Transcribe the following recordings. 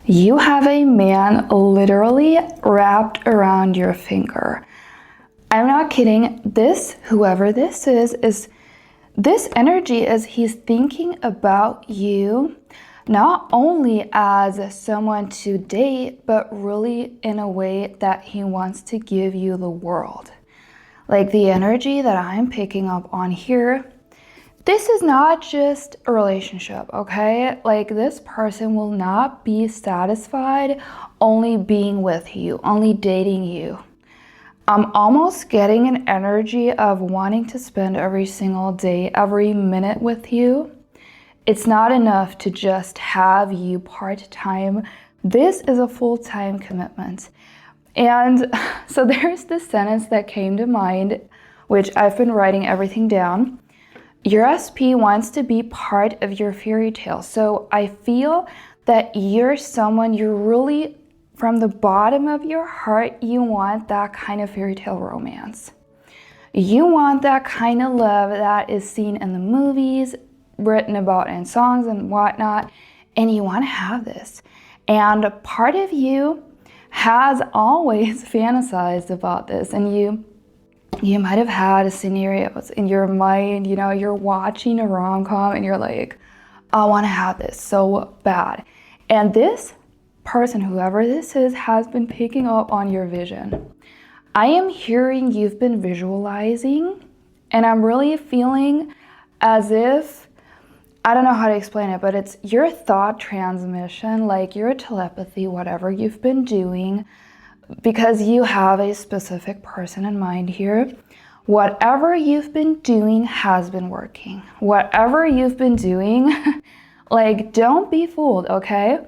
You have a man literally wrapped around your finger. I'm not kidding. Whoever this is this energy is he's thinking about you not only as someone to date, but really in a way that he wants to give you the world. Like the energy that I'm picking up on here, this is not just a relationship, okay? Like this person will not be satisfied only being with you, only dating you. I'm almost getting an energy of wanting to spend every single day, every minute with you. It's not enough to just have you part-time. This is a full-time commitment. And so there's this sentence that came to mind, which I've been writing everything down. Your SP wants to be part of your fairy tale. So I feel that you're someone, you're really, from the bottom of your heart, you want that kind of fairy tale romance. You want that kind of love that is seen in the movies, written about in songs and whatnot, and you want to have this. And part of you has always fantasized about this, and you might have had scenarios in your mind, you're watching a rom-com and you're like, I want to have this so bad. And this person, whoever this is, has been picking up on your vision. I am hearing you've been visualizing, and I'm really feeling as if, I don't know how to explain it, but it's your thought transmission, like your telepathy, whatever you've been doing, because you have a specific person in mind here. Whatever you've been doing has been working. Whatever you've been doing, like, don't be fooled, okay?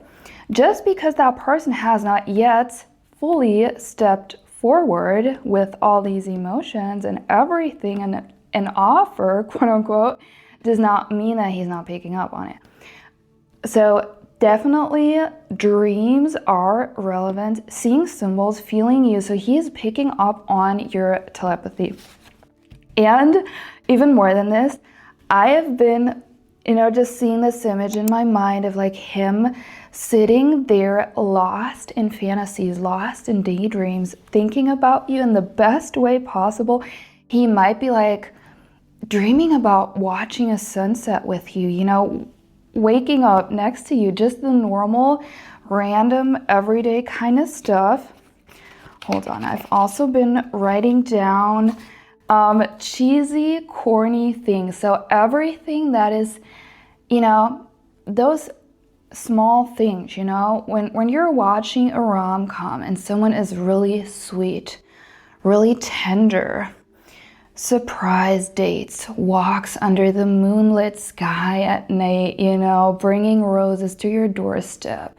Just because that person has not yet fully stepped forward with all these emotions and everything and an offer, quote unquote, does not mean that he's not picking up on it. So definitely dreams are relevant, seeing symbols, feeling you. So he's picking up on your telepathy. And even more than this, I have been, just seeing this image in my mind of like him sitting there lost in fantasies, lost in daydreams, thinking about you in the best way possible. He might be like dreaming about watching a sunset with you, waking up next to you, just the normal, random, everyday kind of stuff. Hold on, I've also been writing down cheesy, corny things. So everything that is, those small things, when you're watching a rom-com and someone is really sweet, really tender, surprise dates, walks under the moonlit sky at night, bringing roses to your doorstep,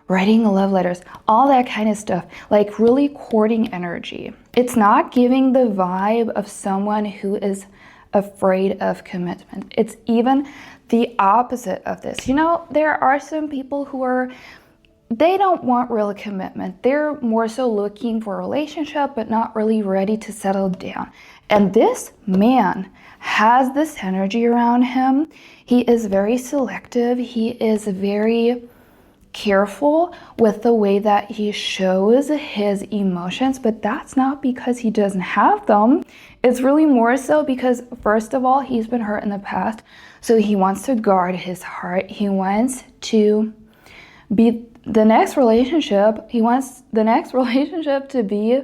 writing love letters, all that kind of stuff, like really courting energy. It's not giving the vibe of someone who is afraid of commitment. It's even the opposite of this. There are some people who they don't want real commitment. They're more so looking for a relationship, but not really ready to settle down. And this man has this energy around him. He is very selective. He is very careful with the way that he shows his emotions, but that's not because he doesn't have them. It's really more so because, first of all, he's been hurt in the past, so he wants to guard his heart. He wants to be the next relationship. He wants the next relationship to be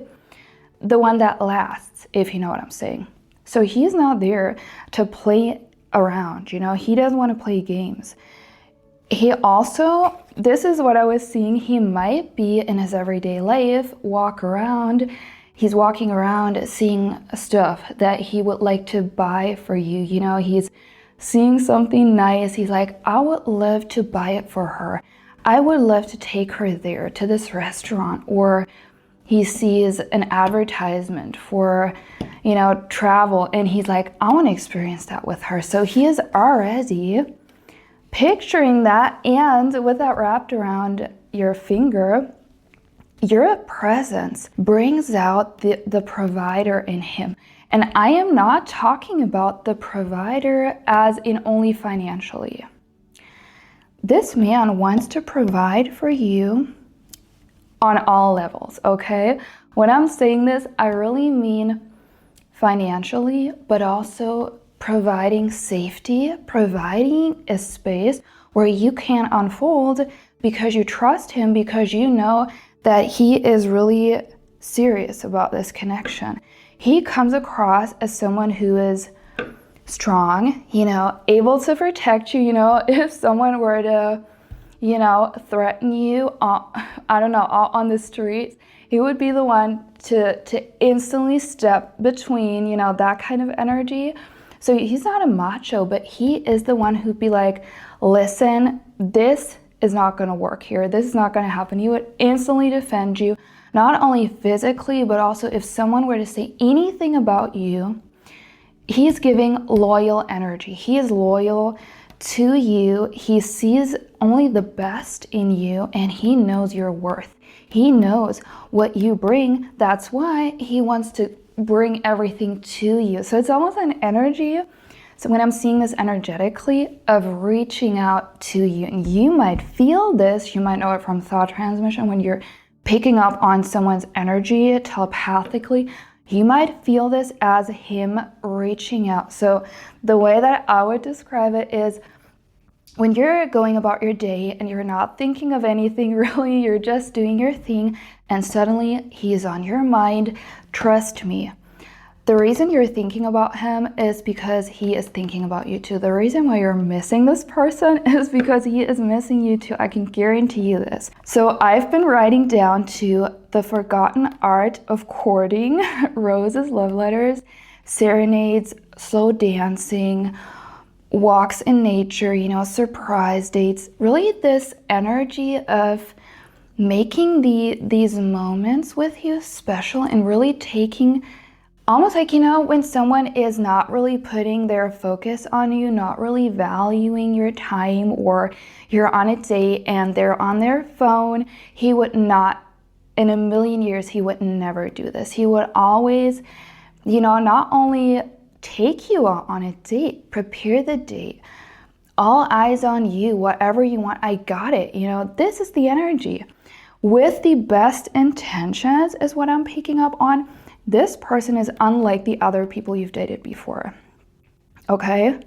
the one that lasts, if you know what I'm saying. So he's not there to play around, he doesn't want to play games. He also, this is what I was seeing, he might be in his everyday life, he's walking around seeing stuff that he would like to buy for you. He's seeing something nice. He's like, I would love to buy it for her. I would love to take her there to this restaurant. Or he sees an advertisement for, travel, and he's like, I want to experience that with her. So he is already picturing that, and with that wrapped around your finger, your presence brings out the provider in him. And I am not talking about the provider as in only financially. this man wants to provide for you on all levels, okay? When I'm saying this, I really mean financially, but also providing safety, providing a space where you can unfold because you trust him, because you know that he is really serious about this connection. He comes across as someone who is strong, able to protect you, if someone were to, threaten you, I don't know, out on the streets, he would be the one to instantly step between, that kind of energy. So he's not a macho, but he is the one who'd be like, listen, this is not going to work here. This is not going to happen. He would instantly defend you, not only physically, but also if someone were to say anything about you, he's giving loyal energy. He is loyal to you. He sees only the best in you, and he knows your worth. He knows what you bring. That's why he wants to bring everything to you. So it's almost an energy. So when I'm seeing this energetically of reaching out to you, and you might feel this, you might know it from thought transmission when you're picking up on someone's energy telepathically, you might feel this as him reaching out. So the way that I would describe it is when you're going about your day and you're not thinking of anything really, you're just doing your thing, and suddenly he's on your mind. Trust me. The reason you're thinking about him is because he is thinking about you too. The reason why you're missing this person is because he is missing you too. I can guarantee you this. So I've been writing down to the forgotten art of courting, roses, love letters, serenades, slow dancing, walks in nature, surprise dates. Really this energy of making these moments with you special and really taking almost like, when someone is not really putting their focus on you, not really valuing your time, or you're on a date and they're on their phone, he would not, in a million years, he would never do this. He would always, not only take you out on a date, prepare the date, all eyes on you, whatever you want, I got it. This is the energy. With the best intentions is what I'm picking up on. This person is unlike the other people you've dated before, okay?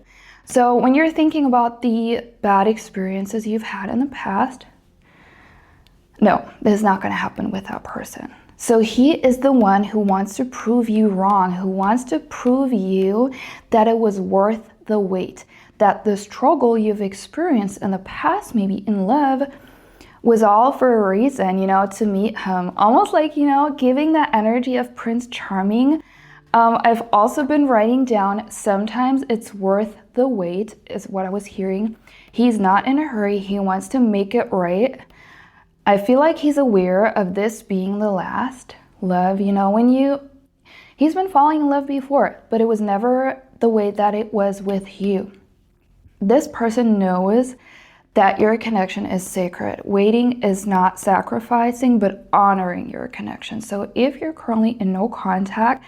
So when you're thinking about the bad experiences you've had in the past, no, this is not going to happen with that person. So he is the one who wants to prove you wrong, who wants to prove you that it was worth the wait, that the struggle you've experienced in the past, maybe in love, was all for a reason, to meet him. Almost like, giving that energy of Prince Charming. I've also been writing down, sometimes it's worth the wait, is what I was hearing. He's not in a hurry. He wants to make it right. I feel like he's aware of this being the last love. He's been falling in love before, but it was never the way that it was with you. This person knows that your connection is sacred. Waiting is not sacrificing, but honoring your connection. So if you're currently in no contact,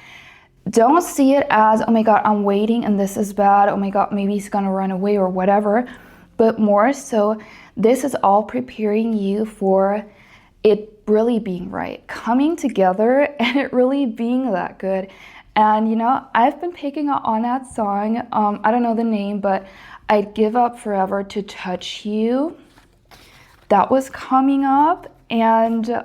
don't see it as, oh my God, I'm waiting and this is bad. Oh my God, maybe he's gonna run away or whatever. But more so, this is all preparing you for it really being right, coming together and it really being that good. And I've been picking up on that song. I don't know the name, but I'd give up forever to touch you. That was coming up, and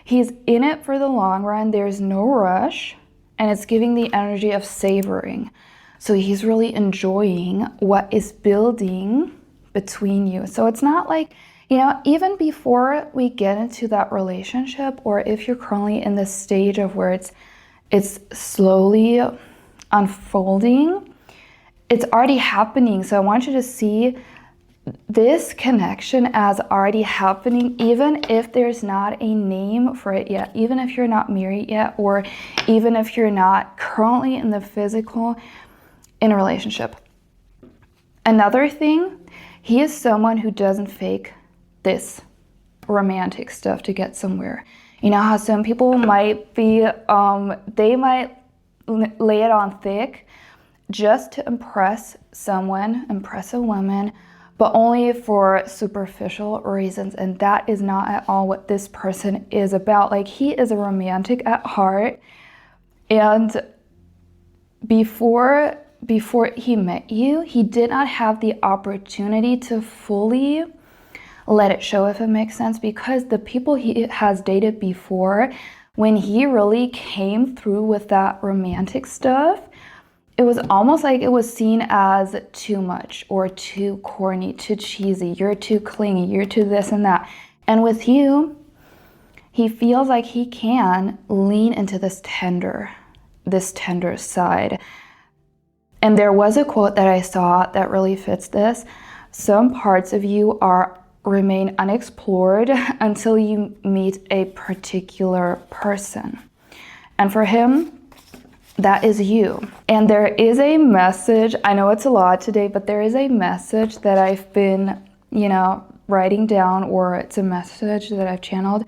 he's in it for the long run. There's no rush, and it's giving the energy of savoring. So he's really enjoying what is building between you. So it's not like, even before we get into that relationship, or if you're currently in this stage of where it's slowly unfolding, it's already happening. So I want you to see this connection as already happening, even if there's not a name for it yet, even if you're not married yet, or even if you're not currently in the physical in a relationship. Another thing, he is someone who doesn't fake this romantic stuff to get somewhere. You know how some people might be, they might lay it on thick just to impress someone, impress a woman, but only for superficial reasons. And that is not at all what this person is about. Like, he is a romantic at heart. And before he met you, he did not have the opportunity to fully let it show, if it makes sense, because the people he has dated before, when he really came through with that romantic stuff, it was almost like it was seen as too much or too corny, too cheesy. You're too clingy, you're too this and that. And with you, he feels like he can lean into this tender side. And there was a quote that I saw that really fits this. Some parts of you remain unexplored until you meet a particular person. And for him, that is you. And there is a message, I know it's a lot today, but there is a message that I've been, writing down, or it's a message that I've channeled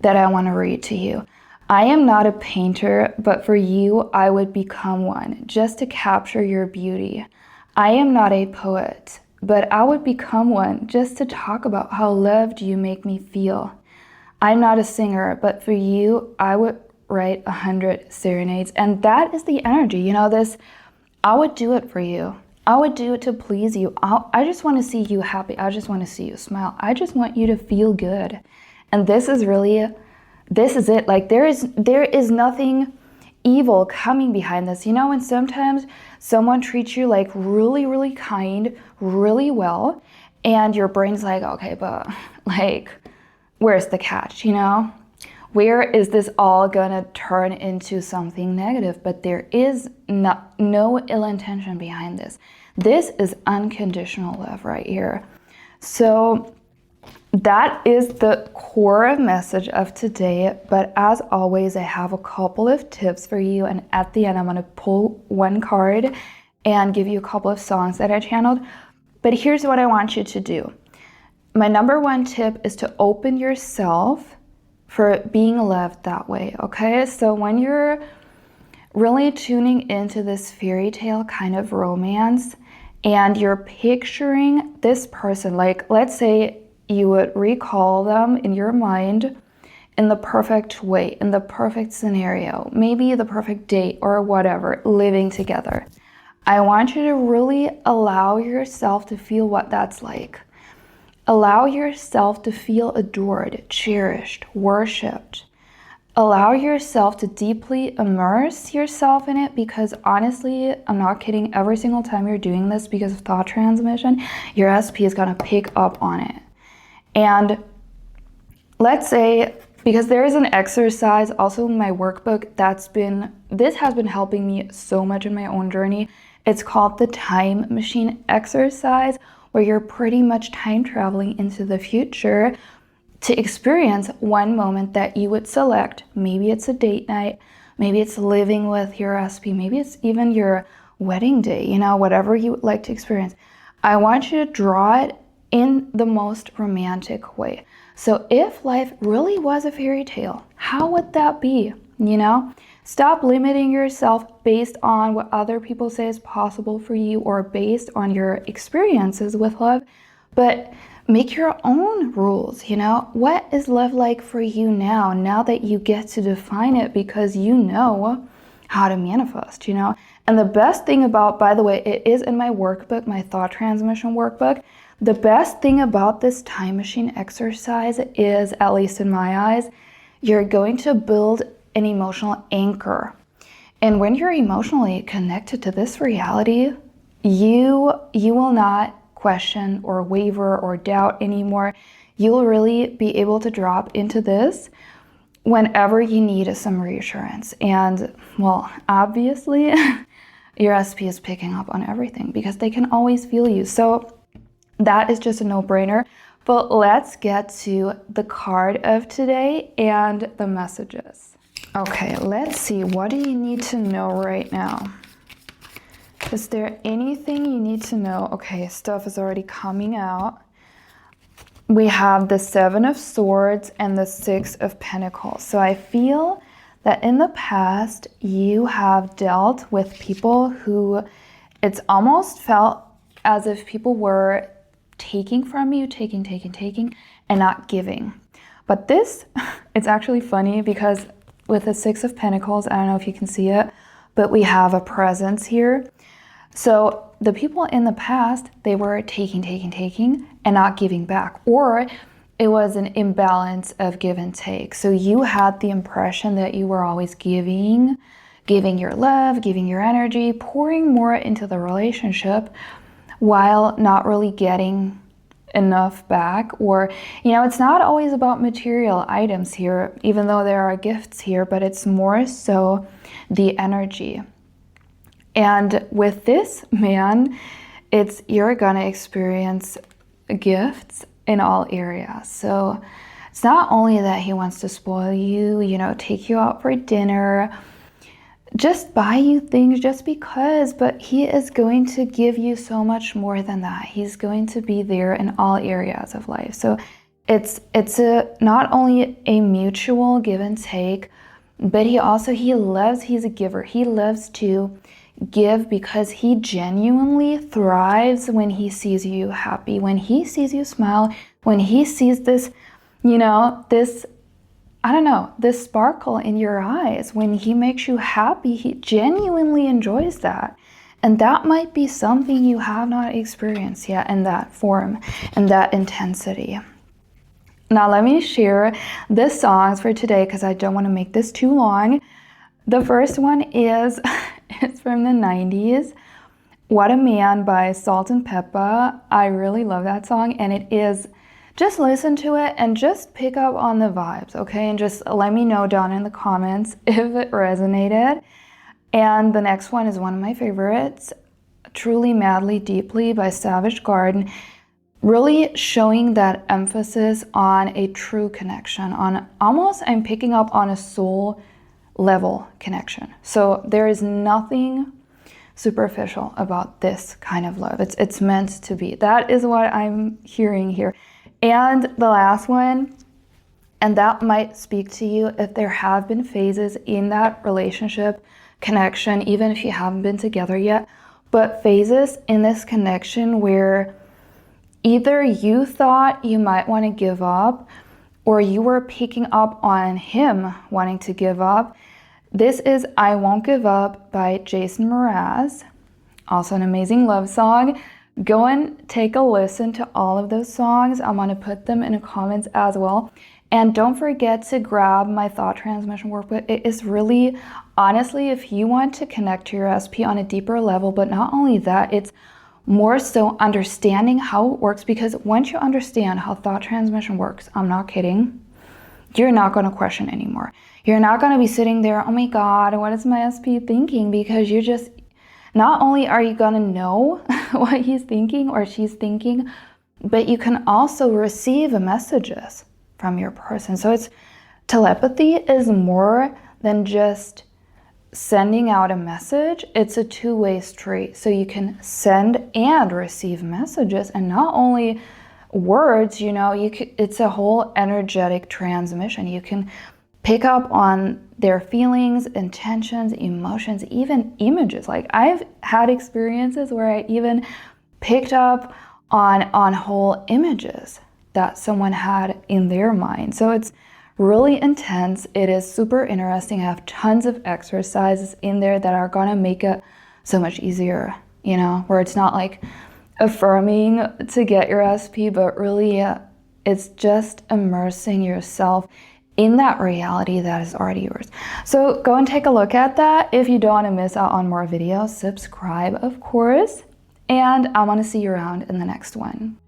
that I want to read to you. I am not a painter, but for you, I would become one, just to capture your beauty. I am not a poet, but I would become one just to talk about how loved you make me feel. I'm not a singer, but for you, I would write 100 serenades. And that is the energy, this, I would do it for you. I would do it to please you. I just want to see you happy. I just want to see you smile. I just want you to feel good. And this is it. Like, there is nothing evil coming behind this. And sometimes someone treats you like really, really kind, really well, and your brain's like, okay, but like, where's the catch, Where is this all gonna turn into something negative? But there is no ill intention behind this. This is unconditional love right here. So that is the core message of today. But as always, I have a couple of tips for you. And at the end, I'm going to pull one card and give you a couple of songs that I channeled. But here's what I want you to do. My number one tip is to open yourself for being loved that way, okay? So when you're really tuning into this fairy tale kind of romance and you're picturing this person, like, let's say you would recall them in your mind in the perfect way, in the perfect scenario, maybe the perfect date or whatever, living together. I want you to really allow yourself to feel what that's like. Allow yourself to feel adored, cherished, worshipped. Allow yourself to deeply immerse yourself in it, because honestly, I'm not kidding, every single time you're doing this, because of thought transmission, your SP is going to pick up on it. And let's say, because there is an exercise also in my workbook this has been helping me so much in my own journey. It's called the time machine exercise, where you're pretty much time traveling into the future to experience one moment that you would select. Maybe it's a date night, maybe it's living with your SP, maybe it's even your wedding day, whatever you would like to experience. I want you to draw it in the most romantic way. So if life really was a fairy tale, how would that be? Stop limiting yourself based on what other people say is possible for you, or based on your experiences with love, but make your own rules. What is love like for you now that you get to define it, because you know how to manifest, And the best thing about, by the way, it is in my workbook, my thought transmission workbook. The best thing about this time machine exercise is, at least in my eyes, you're going to build an emotional anchor. And when you're emotionally connected to this reality, you will not question or waver or doubt anymore. You'll really be able to drop into this whenever you need some reassurance. And, well, obviously, your SP is picking up on everything, because they can always feel you. So that is just a no-brainer. But let's get to the card of today and the messages. Okay, let's see. What do you need to know right now? Is there anything you need to know? Okay, stuff is already coming out. We have the 7 of Swords and the 6 of Pentacles. So I feel that in the past, you have dealt with people who it's almost felt as if people were taking from you, taking, and not giving. But this, it's actually funny because with the Six of Pentacles, I don't know if you can see it, but we have a presence here. So the people in the past, they were taking, and not giving back. Or it was an imbalance of give and take. So you had the impression that you were always giving your love, giving your energy, pouring more into the relationship while not really getting enough back. Or, you know, it's not always about material items here, even though there are gifts here, but it's more so the energy. And with this man, you're gonna experience gifts in all areas. So it's not only that he wants to spoil you, you know, take you out for dinner, just buy you things just because, but he is going to give you so much more than that. He's going to be there in all areas of life. So it's not only a mutual give and take, but he's a giver. He loves to give because he genuinely thrives when he sees you happy, when he sees you smile, when he sees this, you know, this sparkle in your eyes. When he makes you happy, he genuinely enjoys that. And that might be something you have not experienced yet in that form and that intensity. Now let me share the songs for today because I don't want to make this too long. The first one is, it's from the 90s, What a Man by Salt and Peppa. I really love that song, and it is, just listen to it and just pick up on the vibes, okay? And just let me know down in the comments if it resonated. And the next one is one of my favorites, Truly Madly Deeply by Savage Garden. Really showing that emphasis on a true connection, on almost, I'm picking up on a soul level connection. So there is nothing superficial about this kind of love. It's meant to be. That is what I'm hearing here. And the last one, and that might speak to you if there have been phases in that relationship connection, even if you haven't been together yet, but phases in this connection where either you thought you might want to give up or you were picking up on him wanting to give up. This is I Won't Give Up by Jason Mraz, also an amazing love song. Go and take a listen to all of those songs. I'm going to put them in the comments as well. And don't forget to grab my thought transmission workbook. It is really, honestly, if you want to connect to your SP on a deeper level, but not only that, it's more so understanding how it works, because once you understand how thought transmission works, I'm not kidding, you're not going to question anymore. You're not going to be sitting there, oh my God, what is my SP thinking? Because you just, not only are you going to know what he's thinking or she's thinking, but you can also receive messages from your person. So telepathy is more than just sending out a message. It's a two-way street. So you can send and receive messages, and not only words, you know, it's a whole energetic transmission. You can pick up on their feelings, intentions, emotions, even images. Like I've had experiences where I even picked up on whole images that someone had in their mind. So it's really intense. It is super interesting. I have tons of exercises in there that are gonna make it so much easier, you know, where it's not like affirming to get your SP, but really it's just immersing yourself in that reality that is already yours. So go and take a look at that. If you don't want to miss out on more videos, subscribe, of course, and I want to see you around in the next one.